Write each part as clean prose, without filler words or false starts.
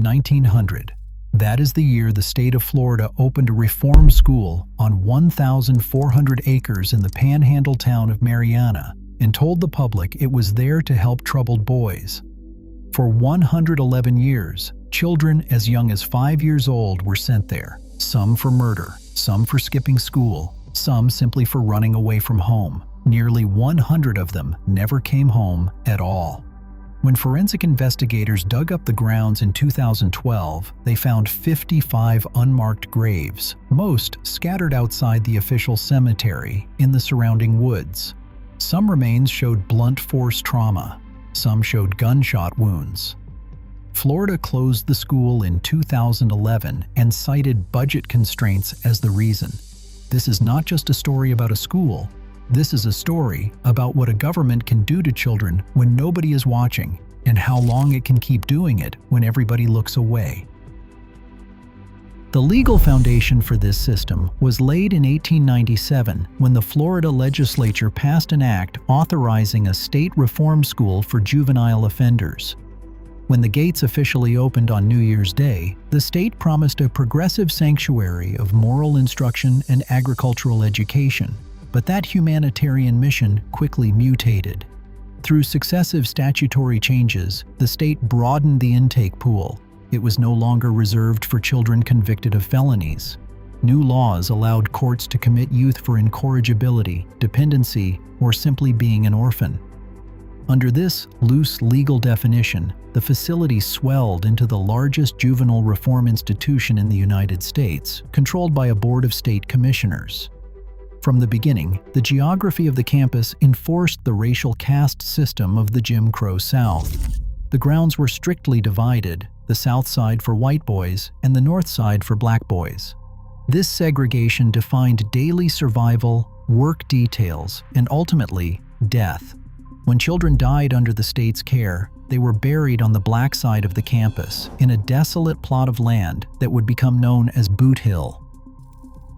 1900. That is the year the state of Florida opened a reform school on 1,400 acres in the panhandle town of Marianna and told the public it was there to help troubled boys. For 111 years, children as young as 5 years old were sent there, some for murder, some for skipping school, some simply for running away from home. Nearly 100 of them never came home at all. When forensic investigators dug up the grounds in 2012, they found 55 unmarked graves, most scattered outside the official cemetery in the surrounding woods. Some remains showed blunt force trauma. Some showed gunshot wounds. Florida closed the school in 2011 and cited budget constraints as the reason. This is not just a story about a school. This is a story about what a government can do to children when nobody is watching, and how long it can keep doing it when everybody looks away. The legal foundation for this system was laid in 1897 when the Florida legislature passed an act authorizing a state reform school for juvenile offenders. When the gates officially opened on New Year's Day, the state promised a progressive sanctuary of moral instruction and agricultural education. But that humanitarian mission quickly mutated. Through successive statutory changes, the state broadened the intake pool. It was no longer reserved for children convicted of felonies. New laws allowed courts to commit youth for incorrigibility, dependency, or simply being an orphan. Under this loose legal definition, the facility swelled into the largest juvenile reform institution in the United States, controlled by a board of state commissioners. From the beginning, the geography of the campus enforced the racial caste system of the Jim Crow South. The grounds were strictly divided, the south side for white boys and the north side for black boys. This segregation defined daily survival, work details, and ultimately, death. When children died under the state's care, they were buried on the black side of the campus in a desolate plot of land that would become known as Boot Hill.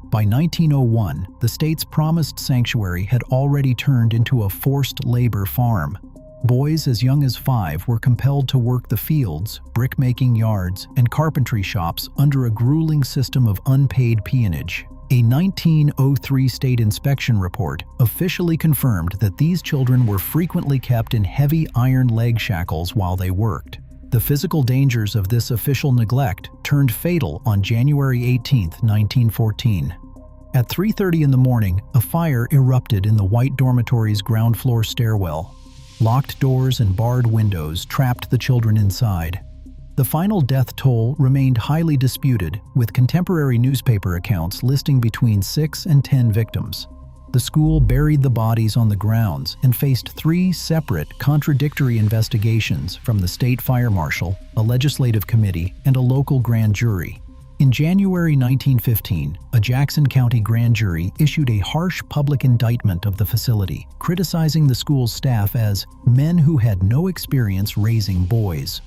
By 1901, the state's promised sanctuary had already turned into a forced labor farm. Boys as young as 5 were compelled to work the fields, brick-making yards, and carpentry shops under a grueling system of unpaid peonage. A 1903 state inspection report officially confirmed that these children were frequently kept in heavy iron leg shackles while they worked. The physical dangers of this official neglect turned fatal on January 18, 1914. At 3:30 in the morning, a fire erupted in the white dormitory's ground floor stairwell. Locked doors and barred windows trapped the children inside. The final death toll remained highly disputed, with contemporary newspaper accounts listing between 6 and 10 victims. The school buried the bodies on the grounds and faced 3 separate, contradictory investigations from the state fire marshal, a legislative committee, and a local grand jury. In January 1915, a Jackson County grand jury issued a harsh public indictment of the facility, criticizing the school's staff as men who had no experience raising boys.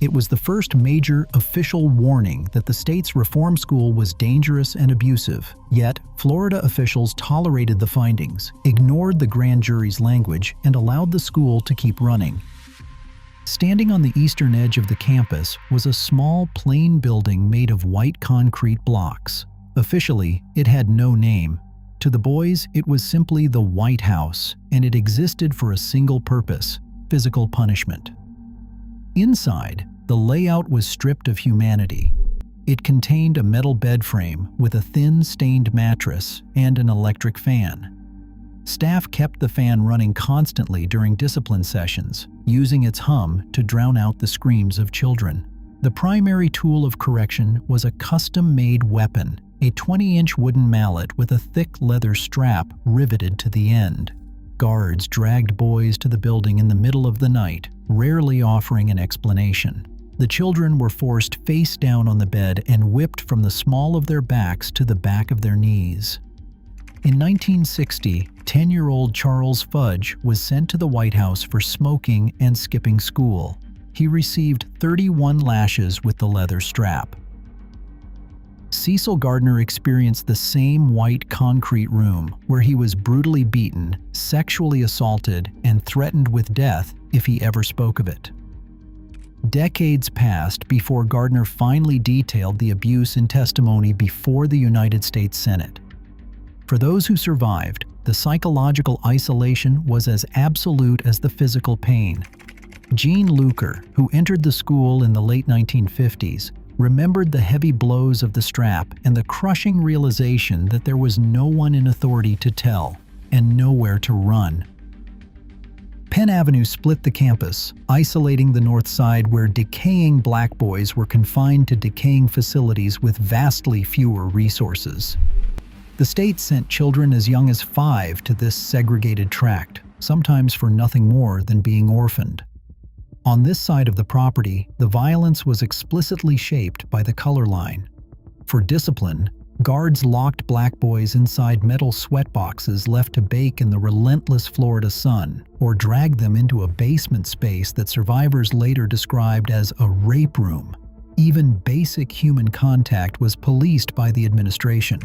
It was the first major official warning that the state's reform school was dangerous and abusive. Yet, Florida officials tolerated the findings, ignored the grand jury's language, and allowed the school to keep running. Standing on the eastern edge of the campus was a small, plain building made of white concrete blocks. Officially, it had no name. To the boys, it was simply the White House, and it existed for a single purpose: physical punishment. Inside, the layout was stripped of humanity. It contained a metal bed frame with a thin, stained mattress and an electric fan. Staff kept the fan running constantly during discipline sessions, using its hum to drown out the screams of children. The primary tool of correction was a custom-made weapon, a 20-inch wooden mallet with a thick leather strap riveted to the end. Guards dragged boys to the building in the middle of the night, rarely offering an explanation. The children were forced face down on the bed and whipped from the small of their backs to the back of their knees. In 1960, 10-year-old Charles Fudge was sent to the White House for smoking and skipping school. He received 31 lashes with the leather strap. Cecil Gardner experienced the same white concrete room where he was brutally beaten, sexually assaulted, and threatened with death if he ever spoke of it. Decades passed before Gardner finally detailed the abuse in testimony before the United States Senate. For those who survived, the psychological isolation was as absolute as the physical pain. Jean Luker, who entered the school in the late 1950s, remembered the heavy blows of the strap and the crushing realization that there was no one in authority to tell and nowhere to run. Penn Avenue split the campus, isolating the north side where decaying black boys were confined to decaying facilities with vastly fewer resources. The state sent children as young as 5 to this segregated tract, sometimes for nothing more than being orphaned. On this side of the property, the violence was explicitly shaped by the color line. For discipline, guards locked black boys inside metal sweatboxes left to bake in the relentless Florida sun, or dragged them into a basement space that survivors later described as a rape room. Even basic human contact was policed by the administration.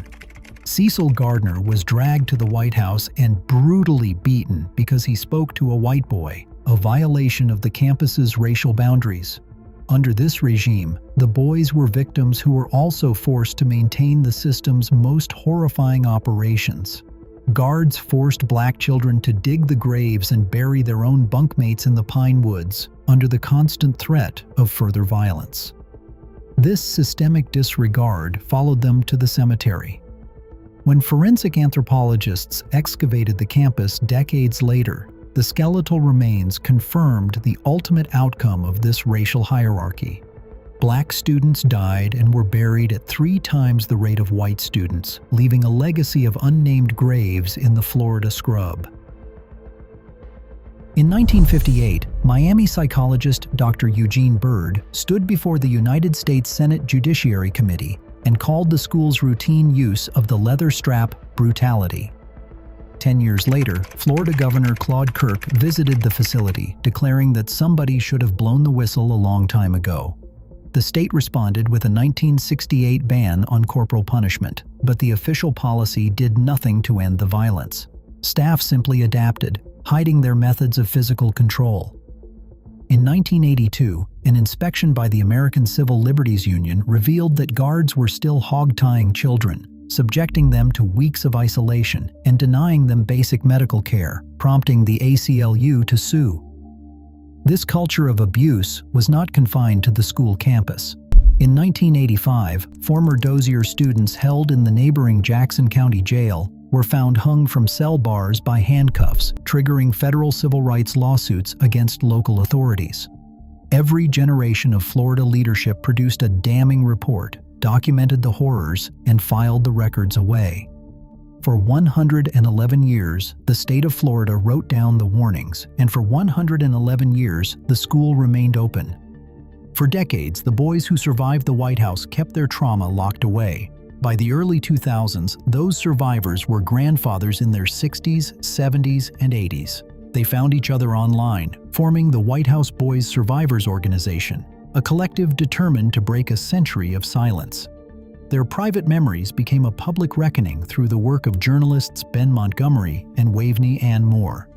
Cecil Gardner was dragged to the White House and brutally beaten because he spoke to a white boy, a violation of the campus's racial boundaries. Under this regime, the boys were victims who were also forced to maintain the system's most horrifying operations. Guards forced black children to dig the graves and bury their own bunkmates in the pine woods, under the constant threat of further violence. This systemic disregard followed them to the cemetery. When forensic anthropologists excavated the campus decades later, the skeletal remains confirmed the ultimate outcome of this racial hierarchy. Black students died and were buried at 3 times the rate of white students, leaving a legacy of unnamed graves in the Florida scrub. In 1958, Miami psychologist Dr. Eugene Bird stood before the United States Senate Judiciary Committee and called the school's routine use of the leather strap brutality. 10 years later, Florida Governor Claude Kirk visited the facility, declaring that somebody should have blown the whistle a long time ago. The state responded with a 1968 ban on corporal punishment, but the official policy did nothing to end the violence. Staff simply adapted, hiding their methods of physical control. In 1982, an inspection by the American Civil Liberties Union revealed that guards were still hog-tying children, subjecting them to weeks of isolation and denying them basic medical care, prompting the ACLU to sue. This culture of abuse was not confined to the school campus. In 1985, former Dozier students held in the neighboring Jackson County Jail were found hung from cell bars by handcuffs, triggering federal civil rights lawsuits against local authorities. Every generation of Florida leadership produced a damning report, documented the horrors, and filed the records away. For 111 years, the state of Florida wrote down the warnings, and for 111 years, the school remained open. For decades, the boys who survived the White House kept their trauma locked away. By the early 2000s, those survivors were grandfathers in their 60s, 70s, and 80s. They found each other online, forming the White House Boys Survivors Organization, a collective determined to break a century of silence. Their private memories became a public reckoning through the work of journalists Ben Montgomery and Waveney Ann Moore.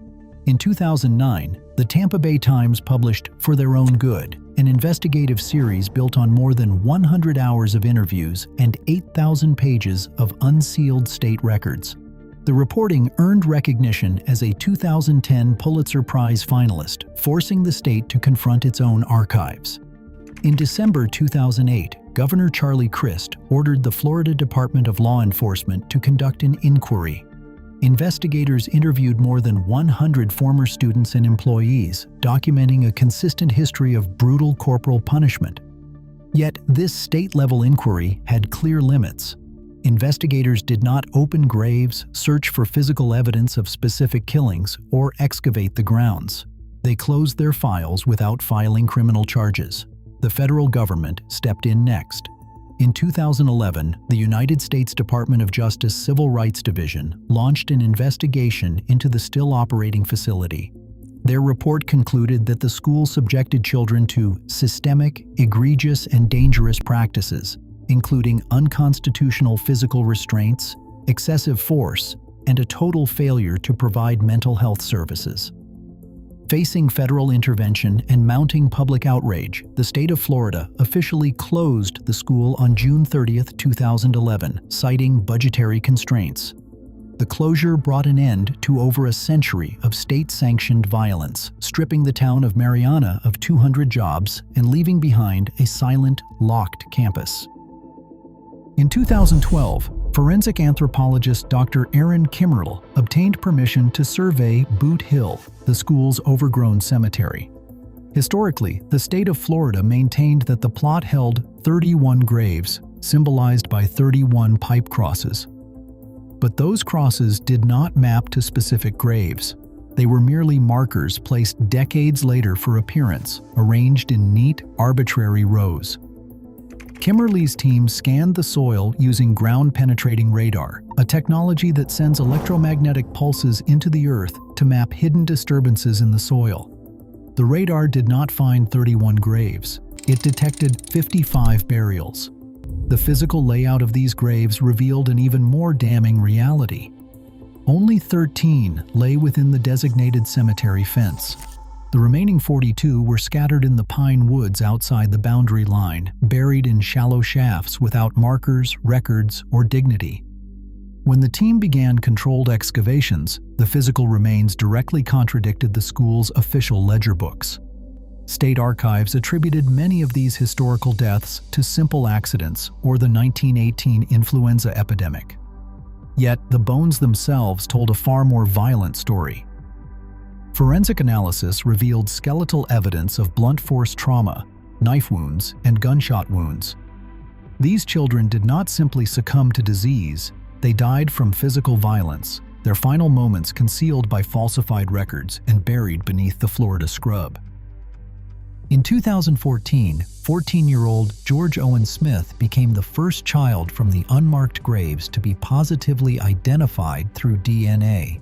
In 2009, the Tampa Bay Times published For Their Own Good, an investigative series built on more than 100 hours of interviews and 8,000 pages of unsealed state records. The reporting earned recognition as a 2010 Pulitzer Prize finalist, forcing the state to confront its own archives. In December 2008, Governor Charlie Crist ordered the Florida Department of Law Enforcement to conduct an inquiry. Investigators interviewed more than 100 former students and employees, documenting a consistent history of brutal corporal punishment. Yet, this state-level inquiry had clear limits. Investigators did not open graves, search for physical evidence of specific killings, or excavate the grounds. They closed their files without filing criminal charges. The federal government stepped in next. In 2011, the United States Department of Justice Civil Rights Division launched an investigation into the still operating facility. Their report concluded that the school subjected children to systemic, egregious, and dangerous practices, including unconstitutional physical restraints, excessive force, and a total failure to provide mental health services. Facing federal intervention and mounting public outrage, the state of Florida officially closed the school on June 30, 2011, citing budgetary constraints. The closure brought an end to over a century of state-sanctioned violence, stripping the town of Marianna of 200 jobs and leaving behind a silent, locked campus. In 2012, forensic anthropologist Dr. Aaron Kimmerle obtained permission to survey Boot Hill, the school's overgrown cemetery. Historically, the state of Florida maintained that the plot held 31 graves, symbolized by 31 pipe crosses. But those crosses did not map to specific graves. They were merely markers placed decades later for appearance, arranged in neat, arbitrary rows. Kimmerle's team scanned the soil using ground-penetrating radar, a technology that sends electromagnetic pulses into the earth to map hidden disturbances in the soil. The radar did not find 31 graves. It detected 55 burials. The physical layout of these graves revealed an even more damning reality. Only 13 lay within the designated cemetery fence. The remaining 42 were scattered in the pine woods outside the boundary line, buried in shallow shafts without markers, records, or dignity. When the team began controlled excavations, the physical remains directly contradicted the school's official ledger books. State archives attributed many of these historical deaths to simple accidents or the 1918 influenza epidemic. Yet, the bones themselves told a far more violent story. Forensic analysis revealed skeletal evidence of blunt force trauma, knife wounds, and gunshot wounds. These children did not simply succumb to disease, they died from physical violence, their final moments concealed by falsified records and buried beneath the Florida scrub. In 2014, 14-year-old George Owen Smith became the first child from the unmarked graves to be positively identified through DNA.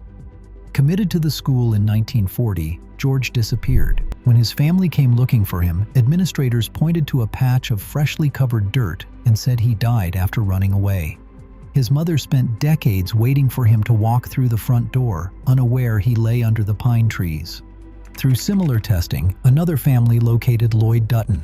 Committed to the school in 1940, George disappeared. When his family came looking for him, administrators pointed to a patch of freshly covered dirt and said he died after running away. His mother spent decades waiting for him to walk through the front door, unaware he lay under the pine trees. Through similar testing, another family located Lloyd Dutton.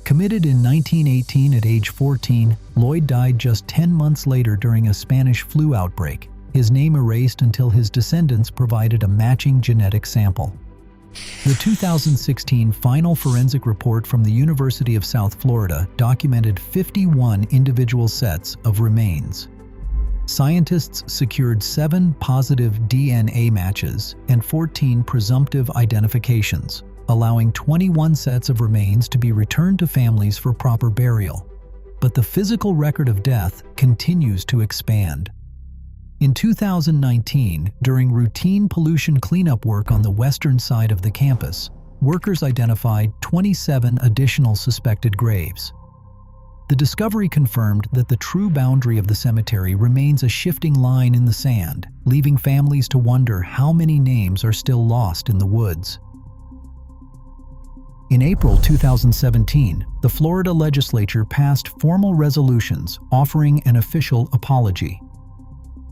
Committed in 1918 at age 14, Lloyd died just 10 months later during a Spanish flu outbreak, his name erased until his descendants provided a matching genetic sample. The 2016 final forensic report from the University of South Florida documented 51 individual sets of remains. Scientists secured 7 positive DNA matches and 14 presumptive identifications, allowing 21 sets of remains to be returned to families for proper burial. But the physical record of death continues to expand. In 2019, during routine pollution cleanup work on the western side of the campus, workers identified 27 additional suspected graves. The discovery confirmed that the true boundary of the cemetery remains a shifting line in the sand, leaving families to wonder how many names are still lost in the woods. In April 2017, the Florida legislature passed formal resolutions offering an official apology.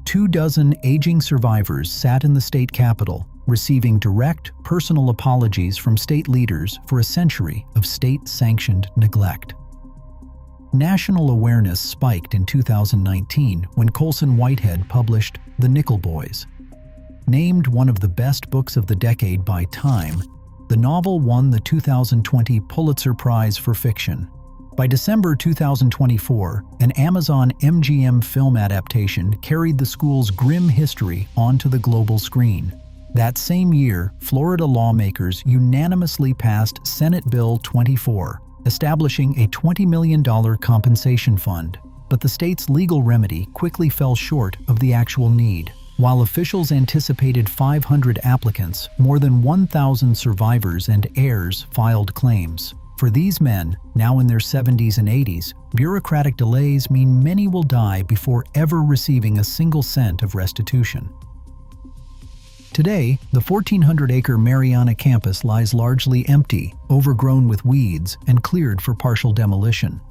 24 aging survivors sat in the state capitol, receiving direct, personal apologies from state leaders for a century of state-sanctioned neglect. National awareness spiked in 2019 when Colson Whitehead published The Nickel Boys. Named one of the best books of the decade by Time, the novel won the 2020 Pulitzer Prize for Fiction. By December 2024, an Amazon MGM film adaptation carried the school's grim history onto the global screen. That same year, Florida lawmakers unanimously passed Senate Bill 24, establishing a $20 million compensation fund. But the state's legal remedy quickly fell short of the actual need. While officials anticipated 500 applicants, more than 1,000 survivors and heirs filed claims. For these men, now in their 70s and 80s, bureaucratic delays mean many will die before ever receiving a single cent of restitution. Today, the 1,400-acre Marianna campus lies largely empty, overgrown with weeds, and cleared for partial demolition.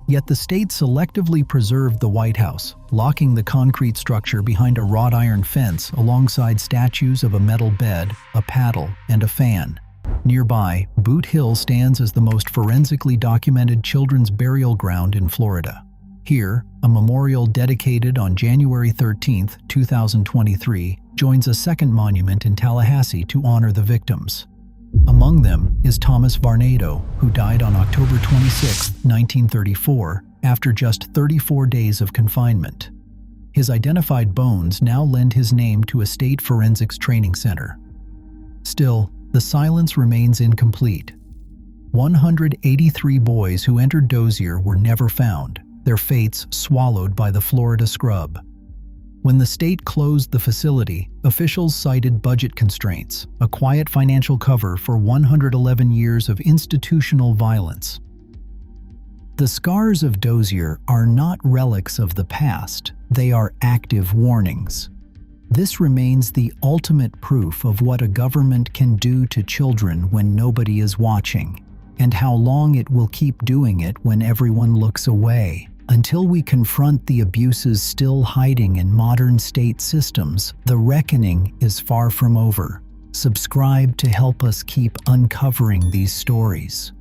Yet the state selectively preserved the White House, locking the concrete structure behind a wrought iron fence alongside statues of a metal bed, a paddle, and a fan. Nearby, Boot Hill stands as the most forensically documented children's burial ground in Florida. Here, a memorial dedicated on January 13, 2023, joins a second monument in Tallahassee to honor the victims. Among them is Thomas Varnado, who died on October 26, 1934, after just 34 days of confinement. His identified bones now lend his name to a state forensics training center. Still, the silence remains incomplete. 183 boys who entered Dozier were never found, their fates swallowed by the Florida scrub. When the state closed the facility, officials cited budget constraints, a quiet financial cover for 111 years of institutional violence. The scars of Dozier are not relics of the past, they are active warnings. This remains the ultimate proof of what a government can do to children when nobody is watching, and how long it will keep doing it when everyone looks away. Until we confront the abuses still hiding in modern state systems, the reckoning is far from over. Subscribe to help us keep uncovering these stories.